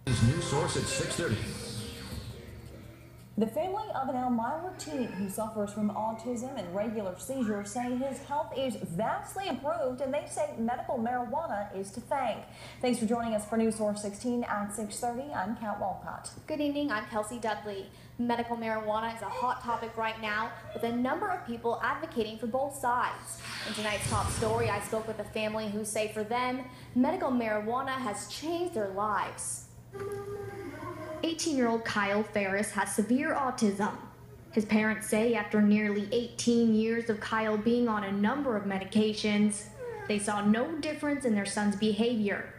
News Source at 6:30. The family of an Elmira teen who suffers from autism and regular seizures say his health is vastly improved, and they say medical marijuana is to thank. Thanks for joining us for News Source 16 at 6:30. I'm Kat Walcott. Good evening, I'm Kelsey Dudley. Medical marijuana is a hot topic right now, with a number of people advocating for both sides. In tonight's top story, I spoke with a family who say for them, medical marijuana has changed their lives. 18-year-old Kyle Ferris has severe autism. His parents say after nearly 18 years of Kyle being on a number of medications, they saw no difference in their son's behavior,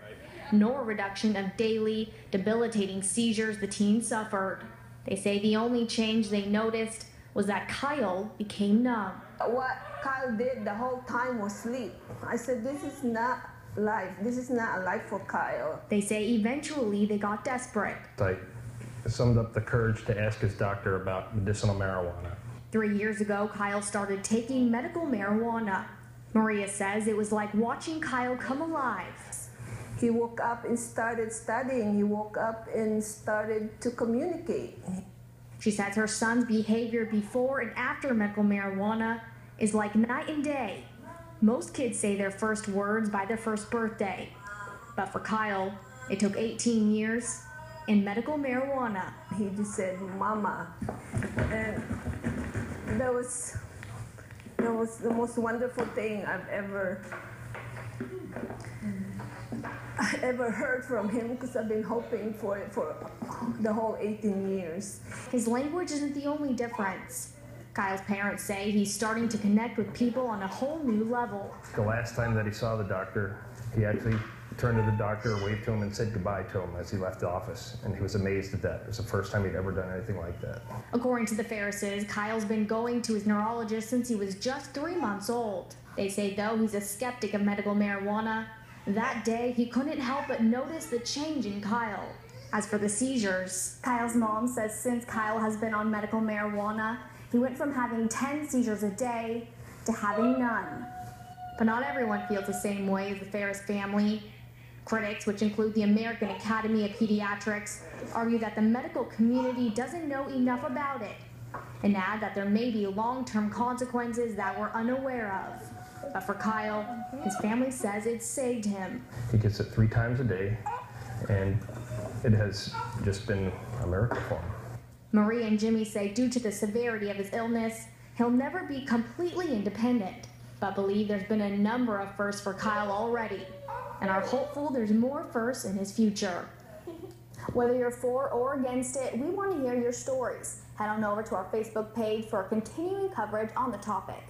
nor a reduction of daily, debilitating seizures the teen suffered. They say the only change they noticed was that Kyle became numb. What Kyle did the whole time was sleep. I said, this is not life. This is not a life for Kyle. They say eventually they got desperate. I summed up the courage to ask his doctor about medicinal marijuana. 3 years ago, Kyle started taking medical marijuana. Maria says it was like watching Kyle come alive. He woke up and started studying. He woke up and started to communicate. She says her son's behavior before and after medical marijuana is like night and day. Most kids say their first words by their first birthday. But for Kyle, it took 18 years and medical marijuana. He just said, Mama. And that was the most wonderful thing I've ever heard from him, because I've been hoping for it for the whole 18 years. His language isn't the only difference. Kyle's parents say he's starting to connect with people on a whole new level. The last time that he saw the doctor, he actually turned to the doctor, waved to him, and said goodbye to him as he left the office. And he was amazed at that. It was the first time he'd ever done anything like that. According to the Ferrises, Kyle's been going to his neurologist since he was just 3 months old. They say, though he's a skeptic of medical marijuana, that day he couldn't help but notice the change in Kyle. As for the seizures, Kyle's mom says since Kyle has been on medical marijuana, he went from having 10 seizures a day to having none. But not everyone feels the same way as the Ferris family. Critics, which include the American Academy of Pediatrics, argue that the medical community doesn't know enough about it, and add that there may be long-term consequences that we're unaware of. But for Kyle, his family says it saved him. He gets it 3 times a day, and it has just been a miracle for him. Marie and Jimmy say due to the severity of his illness, he'll never be completely independent, but believe there's been a number of firsts for Kyle already, and are hopeful there's more firsts in his future. Whether you're for or against it, we want to hear your stories. Head on over to our Facebook page for continuing coverage on the topic.